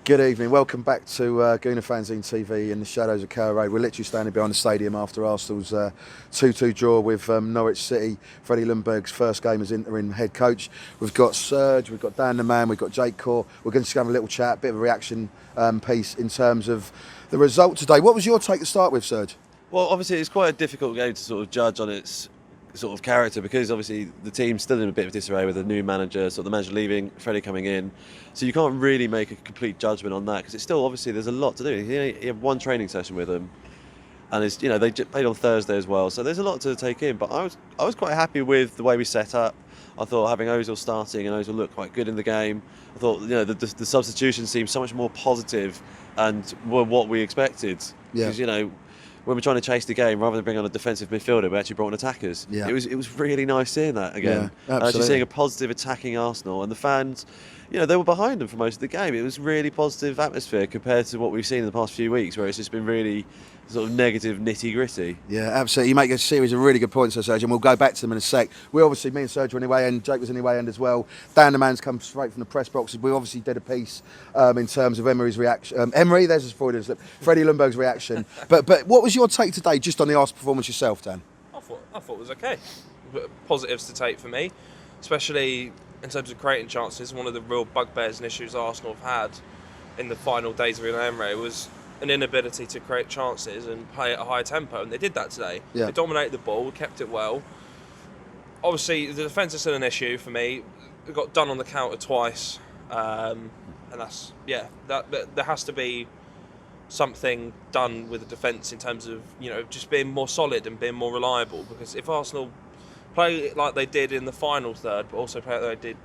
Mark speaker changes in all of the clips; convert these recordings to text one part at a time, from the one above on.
Speaker 1: Good evening, welcome back to Gooner Fanzine TV in the shadows of Carrow. We're literally standing behind the stadium after Arsenal's 2-2 draw with Norwich City. Freddie Lundberg's first game as interim head coach. We've got Serge, we've got Dan the Man, we've got Jake Core. We're going to have a little chat, a bit of a reaction piece in terms of the result today. What was your take to start with, Serge?
Speaker 2: Well, obviously it's quite a difficult game to sort of judge on its sort of character because obviously the team's still in a bit of disarray with a new manager, sort of the manager leaving, Freddie coming in. So you can't really make a complete judgment on that because it's still obviously there's a lot to do. You have one training session with them, and it's they played on Thursday as well. So there's a lot to take in. But I was quite happy with the way we set up. I thought having Ozil starting and Ozil looked quite good in the game. I thought the substitution seemed so much more positive and were what we expected. Because when we're trying to chase the game, rather than bring on a defensive midfielder, we actually brought on attackers. Yeah. It was really nice seeing that again.
Speaker 1: Yeah,
Speaker 2: actually seeing a positive attacking Arsenal, and the fans, they were behind them for most of the game. It was really positive atmosphere compared to what we've seen in the past few weeks, where it's just been really sort of negative, nitty-gritty.
Speaker 1: Yeah, absolutely. You make a series of really good points there, Serge, and we'll go back to them in a sec. Me and Serge were in the way end, Jake was in the way end as well. Dan the Man's come straight from the press boxes. We obviously did a piece in terms of Emery's reaction. There's a Freudian slip. Freddie Lundberg's reaction. But what was your take today just on the Arsenal performance yourself, Dan?
Speaker 3: I thought it was okay. Positives to take for me, especially in terms of creating chances. One of the real bugbears and issues Arsenal have had in the final days of Emery was an inability to create chances and play at a high tempo, and they did that today.
Speaker 1: Yeah.
Speaker 3: They dominated the ball, kept it well. Obviously, the defence is still an issue for me. We got done on the counter twice, and there has to be something done with the defence in terms of just being more solid and being more reliable. Because if Arsenal play like they did in the final third, but also play like they did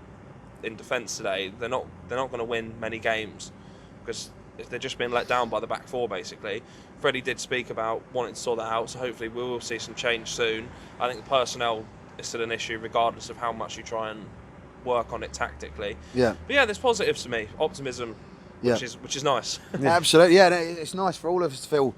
Speaker 3: in defence today, they're not going to win many games because they're just being let down by the back four, basically. Freddie did speak about wanting to sort that out, so hopefully we will see some change soon. I think the personnel is still an issue, regardless of how much you try and work on it tactically.
Speaker 1: Yeah.
Speaker 3: But yeah, there's positives to me, optimism, which is nice.
Speaker 1: Yeah. Absolutely, yeah. It's nice for all of us to feel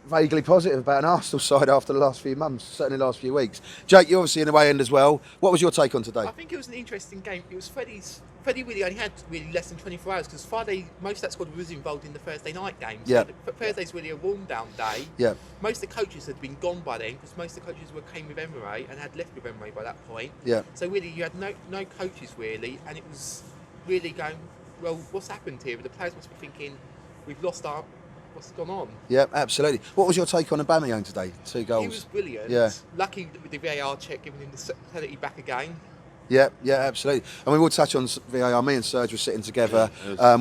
Speaker 1: vaguely positive about an Arsenal side after the last few months, certainly the last few weeks. Jake, you're obviously in the way end as well. What was your take on today?
Speaker 4: I think it was an interesting game. It was Freddie really only had less than 24 hours because Friday, most of that squad was involved in the Thursday night game. So Thursday's really a warm down day.
Speaker 1: Yeah.
Speaker 4: Most of the coaches had been gone by then because most of the coaches came with Emery and had left with Emery by that point.
Speaker 1: Yeah.
Speaker 4: So really you had no coaches really, and it was really going, well, what's happened here? The players must be thinking, we've lost what's gone on?
Speaker 1: Yeah, absolutely. What was your take on Aubameyang today? 2 goals.
Speaker 4: He was brilliant.
Speaker 1: Yeah.
Speaker 4: Lucky with the VAR check giving him the penalty back again.
Speaker 1: Yeah, absolutely. And we will touch on VAR. Me and Serge were sitting together.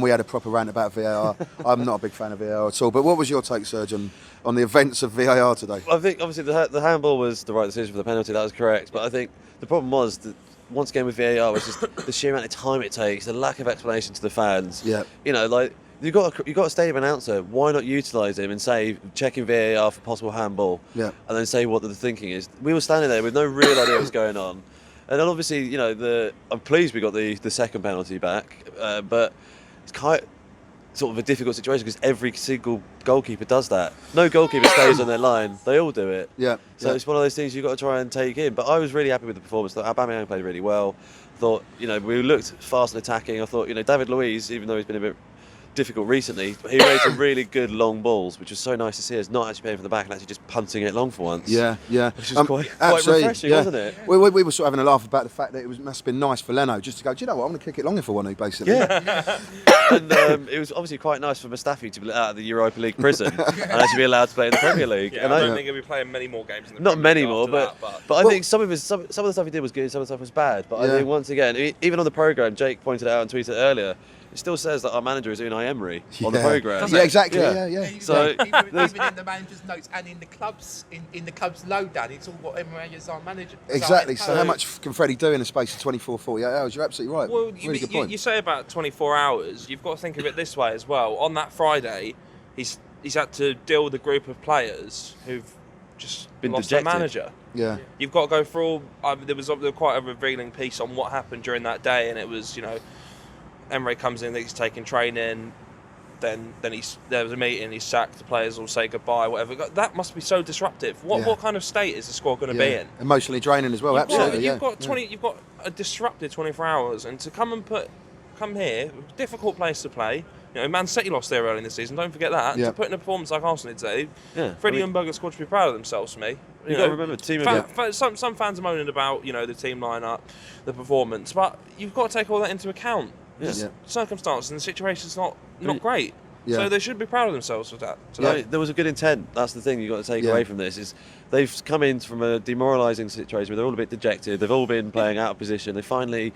Speaker 1: We had a proper rant about VAR. I'm not a big fan of VAR at all. But what was your take, Serge, on the events of VAR today?
Speaker 2: I think obviously the handball was the right decision for the penalty. That was correct. But I think the problem was that once again with VAR was just the sheer amount of time it takes, the lack of explanation to the fans.
Speaker 1: Yeah.
Speaker 2: You've got a stadium announcer. Why not utilise him and say checking VAR for possible handball? Yeah. And then say what the thinking is. We were standing there with no real idea what was going on, and then obviously I'm pleased we got the second penalty back, but it's quite sort of a difficult situation because every single goalkeeper does that. No goalkeeper stays on their line. They all do it. Yeah. So it's one of those things you've got to try and take in. But I was really happy with the performance. Aubameyang played really well. I thought we looked fast and attacking. I thought David Luiz, even though he's been a bit difficult recently, he made some really good long balls, which was so nice to see us not actually playing from the back and actually just punting it long for once. Yeah. Which was quite refreshing, wasn't it?
Speaker 1: We were sort of having a laugh about the fact that it must have been nice for Leno just to go, do you know what, I'm going to kick it long if I want to, basically.
Speaker 2: Yeah. And it was obviously quite nice for Mustafi to be let out of the Europa League prison and actually be allowed to play in the Premier League.
Speaker 3: Yeah,
Speaker 2: and
Speaker 3: I don't think he'll be playing many more games in the
Speaker 2: Not
Speaker 3: Premier
Speaker 2: many
Speaker 3: League
Speaker 2: more,
Speaker 3: but
Speaker 2: I think some of the stuff he did was good, some of the stuff was bad. But I think once again, even on the programme, Jake pointed out and tweeted earlier, it still says that our manager is Unai Emery on the programme.
Speaker 1: Yeah, exactly. Yeah.
Speaker 4: So even in the manager's notes and in the club's lowdown, it's all what Emery is our manager.
Speaker 1: Exactly. So how much can Freddie do in a space of 24, 48 hours? You're absolutely right.
Speaker 3: Well,
Speaker 1: really good point.
Speaker 3: You say about 24 hours. You've got to think of it this way as well. On that Friday, he's had to deal with a group of players who've just
Speaker 2: been
Speaker 3: lost
Speaker 2: dejected.
Speaker 3: their manager.
Speaker 1: Yeah.
Speaker 3: You've got to go through all. There was quite a revealing piece on what happened during that day, and it was Emery comes in, he's taking training, then there was a meeting, he's sacked, the players all say goodbye, whatever. That must be so disruptive. What kind of state is the squad going to be in?
Speaker 1: Emotionally draining as well, absolutely.
Speaker 3: You've got a disrupted 24 hours, and to come and put come here, difficult place to play. You know, Man City lost there early in the season. Don't forget that.
Speaker 1: Yeah.
Speaker 3: To put in a performance like Arsenal did today,
Speaker 2: Yeah,
Speaker 3: Freddie and Ljungberg squad should be proud of themselves. For me,
Speaker 2: You got to remember, team
Speaker 3: some fans are moaning about the team lineup, the performance, but you've got to take all that into account.
Speaker 2: Yeah.
Speaker 3: Circumstances and the situation's not great.
Speaker 1: Yeah.
Speaker 3: So they should be proud of themselves for that.
Speaker 2: Yeah, there was a good intent. That's the thing you've got to take away from this. Is they've come in from a demoralising situation where they're all a bit dejected. They've all been playing out of position. They finally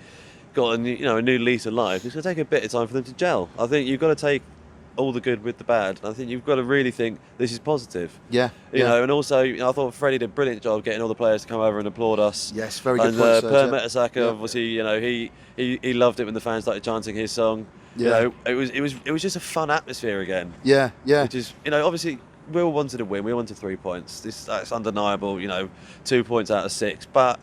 Speaker 2: got a new lease of life. It's going to take a bit of time for them to gel. I think you've got to take all the good with the bad. I think you've got to really think this is positive.
Speaker 1: Yeah.
Speaker 2: You know, and also I thought Freddie did a brilliant job getting all the players to come over and applaud us.
Speaker 1: Yes, very good
Speaker 2: And
Speaker 1: point,
Speaker 2: Per
Speaker 1: Serge,
Speaker 2: Mertesacker, obviously, he loved it when the fans started chanting his song.
Speaker 1: Yeah.
Speaker 2: It was just a fun atmosphere again.
Speaker 1: Yeah.
Speaker 2: Which is, obviously we all wanted to win. We wanted 3 points. That's undeniable. 2 points out of 6. But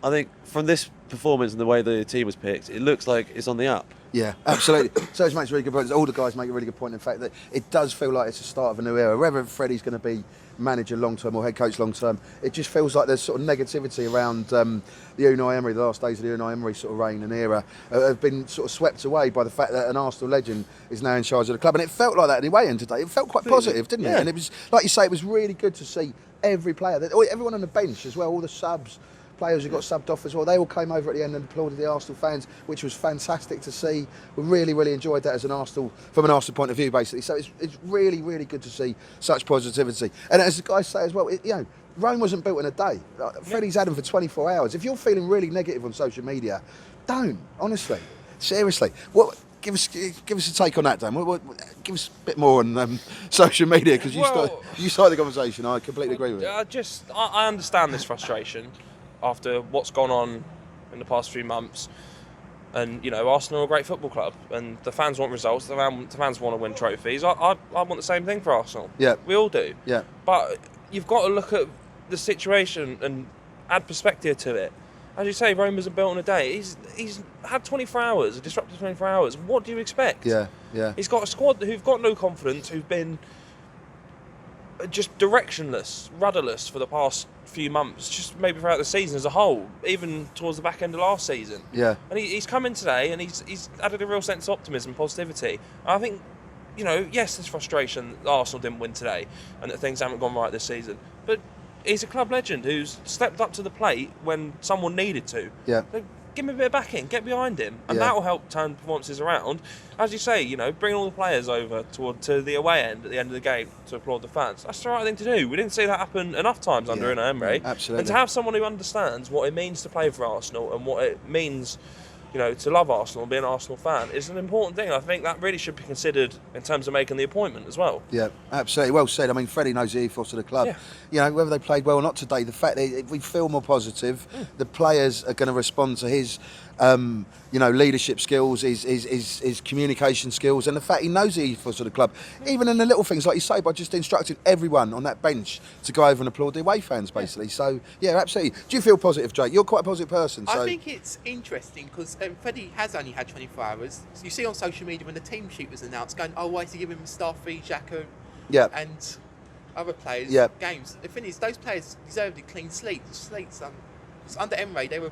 Speaker 2: I think from this performance and the way the team was picked, it looks like it's on the up.
Speaker 1: Yeah, absolutely. Serge makes a really good point. All the guys make a really good point. In fact, that it does feel like it's the start of a new era. Whether Freddie's going to be manager long term or head coach long term, it just feels like there's sort of negativity around the Unai Emery. The last days of the Unai Emery sort of reign and era have been sort of swept away by the fact that an Arsenal legend is now in charge of the club, and it felt like that anyway. And today, it felt quite positive, didn't it? And it was, like you say, it was really good to see every player, everyone on the bench as well, all the subs. Players who got subbed off as well, they all came over at the end and applauded the Arsenal fans, which was fantastic to see. We really, really enjoyed that from an Arsenal point of view, basically. So it's really, really good to see such positivity. And as the guys say as well, Rome wasn't built in a day. Freddie's had them for 24 hours. If you're feeling really negative on social media, don't, honestly, seriously. Give us a take on that, Dan. Give us a bit more on social media, because you started the conversation. I completely agree with it.
Speaker 3: I understand this frustration after what's gone on in the past few months. And, Arsenal are a great football club, and the fans want results, the fans want to win trophies. I want the same thing for Arsenal.
Speaker 1: Yeah.
Speaker 3: We all do.
Speaker 1: Yeah.
Speaker 3: But you've got to look at the situation and add perspective to it. As you say, Rome wasn't built in a day. He's had 24 hours, a disruptive 24 hours. What do you expect?
Speaker 1: Yeah.
Speaker 3: He's got a squad who've got no confidence, who've been just directionless, rudderless for the past few months, just maybe throughout the season as a whole, even towards the back end of last season.
Speaker 1: Yeah.
Speaker 3: And he's come in today and he's added a real sense of optimism, positivity. And I think, yes, there's frustration that Arsenal didn't win today and that things haven't gone right this season. But he's a club legend who's stepped up to the plate when someone needed to.
Speaker 1: Yeah.
Speaker 3: So give him a bit of backing, get behind him, and that will help turn performances around. As you say, bring all the players over to the away end at the end of the game to applaud the fans. That's the right thing to do. We didn't see that happen enough times under Unai Emery.
Speaker 1: Absolutely.
Speaker 3: And to have someone who understands what it means to play for Arsenal and what it means, to love Arsenal and be an Arsenal fan is an important thing. I think that really should be considered in terms of making the appointment as well.
Speaker 1: Yeah, absolutely. Well said. I mean, Freddie knows the ethos of the club. Yeah. Whether they played well or not today, the fact that we feel more positive, the players are going to respond to his leadership skills, his communication skills, and the fact he knows the ethos of the club, even in the little things, like you say, by just instructing everyone on that bench to go over and applaud the away fans, basically. So, yeah, absolutely. Do you feel positive, Jake? You're quite a positive person. So.
Speaker 4: I think it's interesting because Freddie has only had 24 hours. So you see on social media when the team sheet was announced, going, why is he giving Mustafi, Xhaka, and other players games? The thing is, those players deserved a clean slate. Under Emery, they were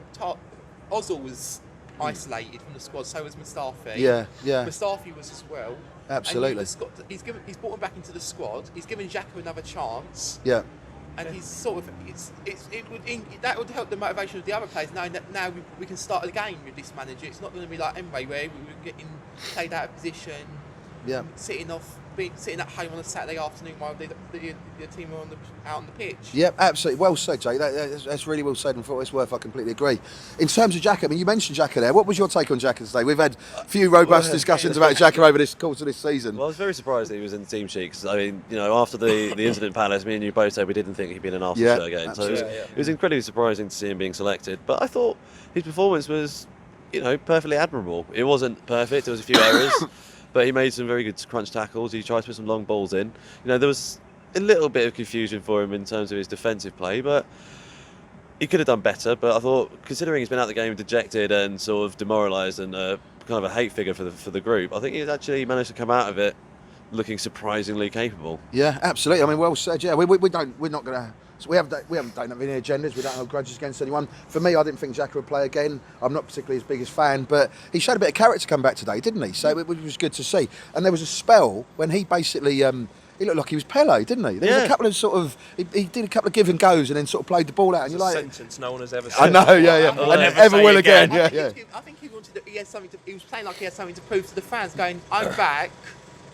Speaker 4: Ozil was isolated from the squad, so was Mustafi.
Speaker 1: Yeah.
Speaker 4: Mustafi was as well.
Speaker 1: Absolutely.
Speaker 4: And he's brought him back into the squad. He's given Xhaka another chance.
Speaker 1: Yeah.
Speaker 4: And he's sort of that would help the motivation of the other players, knowing that now we can start a game with this manager. It's not going to be like Emery where we're getting played out of position, sitting at home on a Saturday afternoon while the team are out on the pitch.
Speaker 1: Yeah, absolutely. Well said, Jake. That's really well said, and for what it's worth, I completely agree. In terms of Xhaka, I mean, you mentioned Xhaka there. What was your take on Xhaka today? We've had a few robust discussions about Xhaka over this course of this season.
Speaker 2: Well, I was very surprised that he was in the team sheet because, I mean, after the incident in Palace, me and you both said we didn't think he'd be in an Arsenal shirt again. So it was incredibly surprising to see him being selected. But I thought his performance was, perfectly admirable. It wasn't perfect. There was a few errors. But he made some very good crunch tackles. He tried to put some long balls in. There was a little bit of confusion for him in terms of his defensive play, but he could have done better. But I thought, considering he's been out the game dejected and sort of demoralised and kind of a hate figure for the group, I think he's actually managed to come out of it looking surprisingly capable.
Speaker 1: Yeah, absolutely. I mean, well said. Yeah, we're not going to So we don't have any agendas. We don't hold grudges against anyone. For me, I didn't think Xhaka would play again. I'm not particularly his biggest fan, but he showed a bit of character come back today, didn't he? So it was good to see. And there was a spell when he basically. He looked like he was Pele, didn't he? There was a couple of sort of... He did a couple of give and goes and then sort of played the ball out. And you're like...
Speaker 3: sentence no one has ever said.
Speaker 1: I know, yeah. And ever will again.
Speaker 4: I think he wanted... He had something to... He was playing like he had something to prove to the fans, going, I'm back.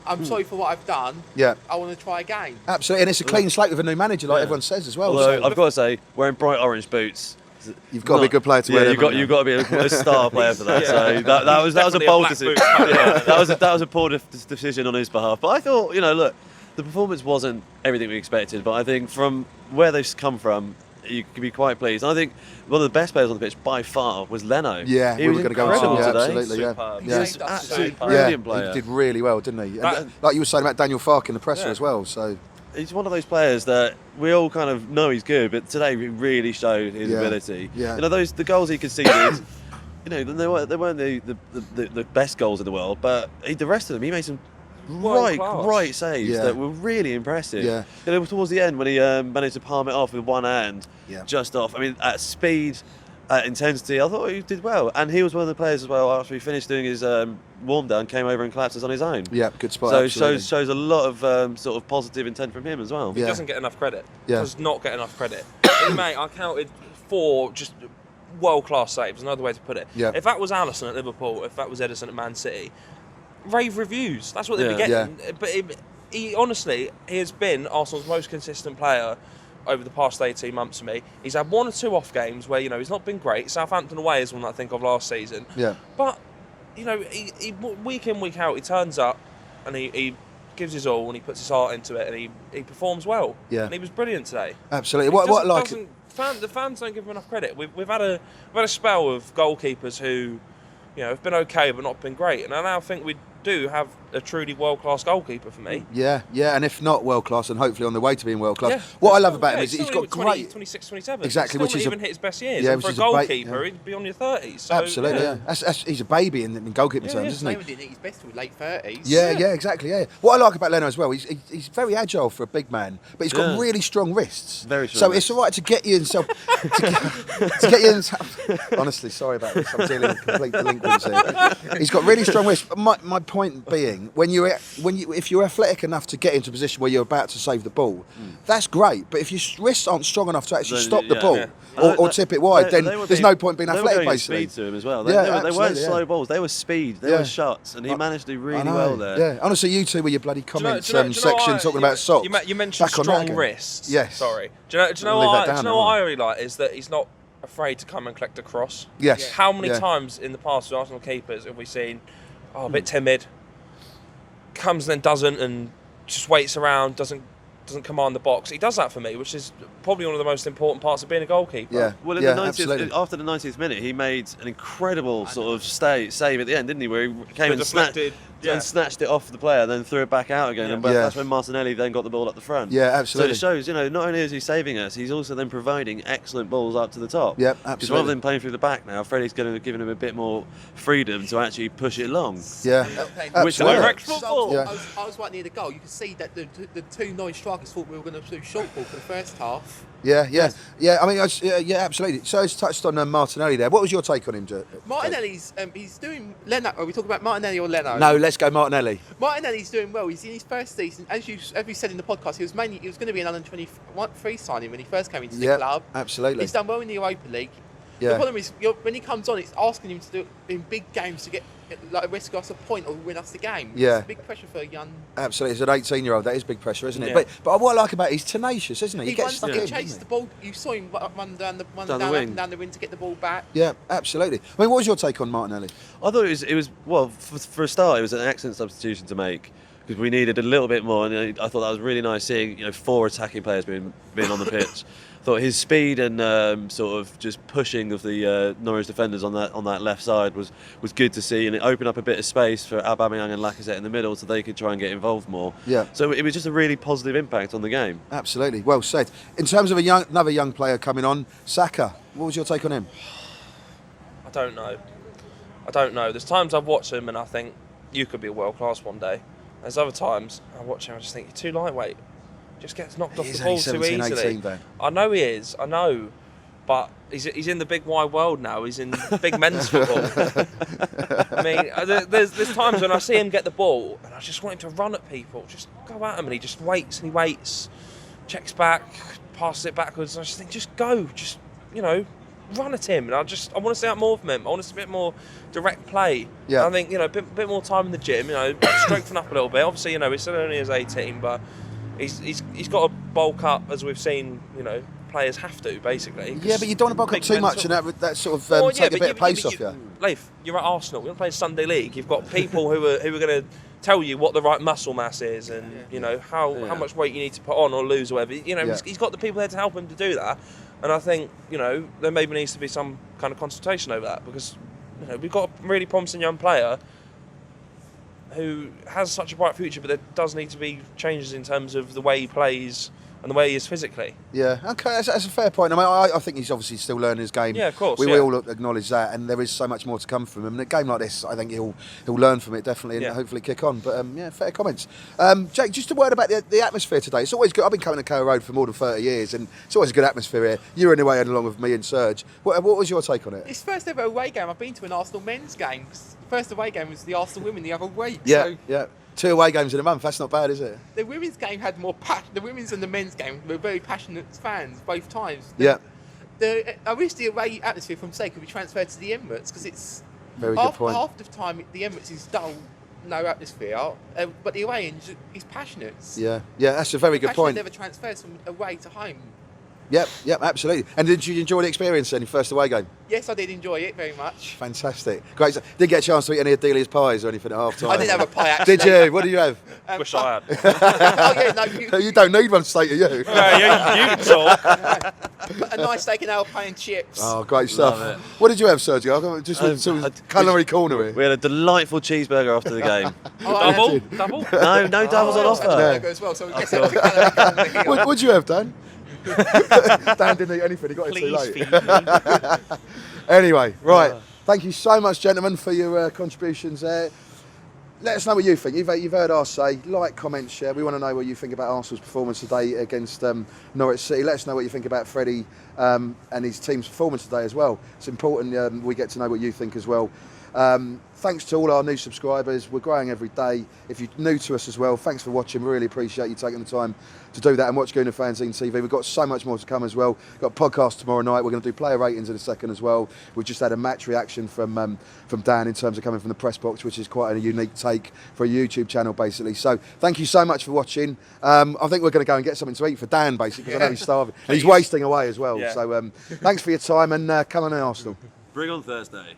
Speaker 4: I'm sorry for what I've done.
Speaker 1: Yeah.
Speaker 4: I want to try again.
Speaker 1: Absolutely. And it's a clean slate with a new manager, like everyone says as well.
Speaker 2: Although, I've got to say, wearing bright orange boots...
Speaker 1: You've got to be a good player to wear them.
Speaker 2: You've got to be a star player for that. So that was a bold decision. That was a poor decision on his behalf. But I thought, look... The performance wasn't everything we expected, but I think from where they've come from, you can be quite pleased. And I think one of the best players on the pitch by far was Leno.
Speaker 1: Yeah,
Speaker 2: he was
Speaker 1: going to go with him. Yeah,
Speaker 2: today.
Speaker 1: Absolutely,
Speaker 3: Superb.
Speaker 1: He
Speaker 2: was absolutely brilliant player.
Speaker 1: He did really well, didn't he? And like you were saying about Daniel Farke in the presser as well. So
Speaker 2: he's one of those players that we all kind of know he's good, but today he really showed his ability.
Speaker 1: Yeah.
Speaker 2: The goals he conceded. They weren't the best goals in the world, but the rest of them he made some. Right saves that were really impressive.
Speaker 1: Yeah.
Speaker 2: Towards the end when he managed to palm it off with one hand, just off. I mean, at speed, at intensity, I thought he did well. And he was one of the players as well. After he finished doing his warm down, came over and collapsed us on his own.
Speaker 1: Yeah, good spot.
Speaker 2: So shows a lot of sort of positive intent from him as well.
Speaker 3: He doesn't get enough credit.
Speaker 1: Yeah.
Speaker 3: Does not get enough credit. Mate, I counted 4 just world-class saves. Another way to put it.
Speaker 1: Yeah.
Speaker 3: If that was Alisson at Liverpool, if that was Ederson at Man City. Rave reviews. That's what they'd be getting.
Speaker 1: Yeah.
Speaker 3: But he honestly, he has been Arsenal's most consistent player over the past 18 months for me. He's had 1 or 2 off games where he's not been great. Southampton away is one that I think of last season.
Speaker 1: Yeah.
Speaker 3: But he week in week out he turns up and he gives his all and he puts his heart into it and he performs well.
Speaker 1: Yeah.
Speaker 3: And he was brilliant today.
Speaker 1: Absolutely.
Speaker 3: The fans don't give him enough credit. We've had a spell of goalkeepers who have been okay but not been great, and I now think we do have a truly world-class goalkeeper for me.
Speaker 1: Yeah, and if not world-class, and hopefully on the way to being world-class. What I love about him is he's got
Speaker 3: 20,
Speaker 1: great...
Speaker 3: 26, 27.
Speaker 1: Exactly,
Speaker 3: He's
Speaker 1: which
Speaker 3: still
Speaker 1: is
Speaker 3: not even hit his best years.
Speaker 1: Yeah,
Speaker 3: and for a goalkeeper, he'd be on your 30s. So,
Speaker 1: Absolutely, yeah. He's a baby in goalkeeper terms, isn't he?
Speaker 4: He didn't hit his best till late 30s.
Speaker 1: Yeah, exactly, yeah. What I like about Leno as well, he's very agile for a big man, but he's got really strong wrists.
Speaker 2: Very strong.
Speaker 1: So it's all right to get you in self... to get you in... Honestly, sorry about this. I'm dealing with complete delinquency. He's got really strong wrists. My point being, if you're athletic enough to get into a position where you're about to save the ball, that's great. But if your wrists aren't strong enough to actually stop the ball or tip it wide, then there's no point being athletic, basically.
Speaker 2: Speed to him as well. They weren't slow balls. They were speed. They were shots, and he managed to do really well there.
Speaker 1: Yeah, honestly, you two with your bloody comments section talking about socks.
Speaker 3: You mentioned strong wrists.
Speaker 1: Yes.
Speaker 3: Sorry. Do you know what I really like is that he's not afraid to come and collect a cross.
Speaker 1: Yes.
Speaker 3: How many times in the past with Arsenal keepers have we seen a bit timid, comes and then doesn't, and just waits around, doesn't command the box. He does that for me, which is probably one of the most important parts of being a goalkeeper.
Speaker 1: Yeah.
Speaker 2: Well, after the 90th minute, he made an incredible sort of save at the end, didn't he? Where he came and snatched it off the player, then threw it back out again. And that's when Martinelli then got the ball up the front.
Speaker 1: Yeah, absolutely.
Speaker 2: So it shows, not only is he saving us, he's also then providing excellent balls up to the top.
Speaker 1: Yeah, absolutely.
Speaker 2: Because rather than playing through the back now, Freddie's going to give him a bit more freedom to actually push it long.
Speaker 1: Yeah,
Speaker 2: which direct football.
Speaker 4: I was right near the goal. You could see that the 2 non-strikers thought we were going to do short ball for the first half.
Speaker 1: Yeah. I mean, absolutely. So it's touched on Martinelli there. What was your take on him, Joe?
Speaker 4: Martinelli's he's doing Leno. Are we talking about Martinelli or Leno?
Speaker 1: No, let's go Martinelli.
Speaker 4: Martinelli's doing well. He's in his first season, as you said in the podcast. He was going to be an under 23 signing when he first came into the club.
Speaker 1: Absolutely.
Speaker 4: He's done well in the Europa League.
Speaker 1: Yeah.
Speaker 4: The problem is when he comes on, it's asking him to do in big games to get risk us a point or win us the game.
Speaker 1: Yeah.
Speaker 4: It's big pressure for a young.
Speaker 1: Absolutely, as an 18-year-old, that is big pressure, isn't it?
Speaker 3: Yeah.
Speaker 1: But what I like about it, he's tenacious, isn't he?
Speaker 4: He
Speaker 1: gets stuck in.
Speaker 4: He chases the ball. You saw him run down the wing to get the ball back.
Speaker 1: Yeah, absolutely. I mean, what was your take on Martinelli?
Speaker 2: I thought it was well, for a start, it was an excellent substitution to make. Because we needed a little bit more, and I thought that was really nice seeing 4 attacking players being on the pitch. I thought his speed and sort of just pushing of the Norwich defenders on that left side was good to see, and it opened up a bit of space for Aubameyang and Lacazette in the middle, so they could try and get involved more.
Speaker 1: Yeah.
Speaker 2: So it was just a really positive impact on the game.
Speaker 1: Absolutely, well said. In terms of another young player coming on, Saka. What was your take on him?
Speaker 3: I don't know. There's times I've watched him and I think you could be a world class one day. There's other times I watch him and I just think you're too lightweight. just gets knocked off
Speaker 1: He's
Speaker 3: the ball
Speaker 1: only
Speaker 3: too
Speaker 1: 17,
Speaker 3: easily.
Speaker 1: 18 then.
Speaker 3: I know he is. I know. But he's in the big wide world now. He's in big men's football. I mean, there's times when I see him get the ball and I just want him to run at people, just go at him, and he just waits and he waits, checks back, passes it backwards. And I just think, just go, just run at him. And I want to see that more from him. I want to see a bit more direct play.
Speaker 1: Yeah.
Speaker 3: And I think a bit more time in the gym. Strengthen up a little bit. Obviously, he's still only his 18, but he's got to bulk up, as we've seen. Players have to, basically.
Speaker 1: Yeah, but you don't want to bulk up too much, and that sort of take a bit of pace off you.
Speaker 3: Leif, you're at Arsenal. You're playing Sunday League. You've got people who are going to tell you what the right muscle mass is, and how much weight you need to put on or lose or whatever. He's got the people there to help him to do that, and I think there maybe needs to be some kind of consultation over that, because we've got a really promising young player who has such a bright future, but there does need to be changes in terms of the way he plays and the way he is physically. Yeah,
Speaker 1: okay, that's a fair point. I mean, I think he's obviously still learning his game.
Speaker 3: Yeah, of course.
Speaker 1: We all acknowledge that, and there is so much more to come from him. And a game like this, I think he'll learn from it definitely, and hopefully kick on. But fair comments. Jake, just a word about the atmosphere today. It's always good. I've been coming to Carrow Road for more than 30 years, and it's always a good atmosphere here. You're in the way along with me and Serge. What was your take on it?
Speaker 4: It's first ever away game. I've been to an Arsenal men's game. The first away game was the Arsenal women the other week.
Speaker 1: Yeah, yeah. 2 away games in a month, that's not bad, is it?
Speaker 4: The women's game had more the women's and the men's game were very passionate fans both times. I wish the away atmosphere from say could be transferred to the Emirates, because it's
Speaker 1: very good point.
Speaker 4: Half the time the Emirates is dull, no atmosphere, but the away end is passionate.
Speaker 1: Yeah, that's a very good point.
Speaker 4: Never transfers from away to home.
Speaker 1: Yep, absolutely. And did you enjoy the experience then, your first away game?
Speaker 4: Yes, I did enjoy it very much.
Speaker 1: Fantastic. Great. Did get a chance to eat any of Delia's pies or anything at half time?
Speaker 4: I did have a pie, actually.
Speaker 1: Did you? What did you have?
Speaker 3: Wish I had.
Speaker 1: You don't need one, state of you.
Speaker 3: You can talk.
Speaker 4: A nice steak and alpine and chips.
Speaker 1: Oh, great stuff. What did you have, Sergio? Just culinary corner here.
Speaker 2: We had a delightful cheeseburger after the game.
Speaker 3: Double?
Speaker 2: No doubles on offer.
Speaker 4: As well, so we guess
Speaker 1: What'd you have, Dan? Dan didn't eat anything, he got it too late. Anyway, right. Thank you so much, gentlemen, for your contributions there. Let us know what you think. You've heard us say, like, comment, share. We want to know what you think about Arsenal's performance today against Norwich City. Let us know what you think about Freddie and his team's performance today as well. It's important we get to know what you think as well. Thanks to all our new subscribers. We're growing every day. If you're new to us as well, thanks for watching. We really appreciate you taking the time to do that and watch Gooner Fanzine TV. We've got so much more to come as well. We've got a podcast tomorrow night. We're going to do player ratings in a second as well. We've just had a match reaction from Dan in terms of coming from the press box, which is quite a unique take for a YouTube channel, basically. So thank you so much for watching. I think we're going to go and get something to eat for Dan, basically, because I know he's starving. And he's wasting away as well. Yeah. So thanks for your time, and come on in, Arsenal.
Speaker 2: Bring on Thursday.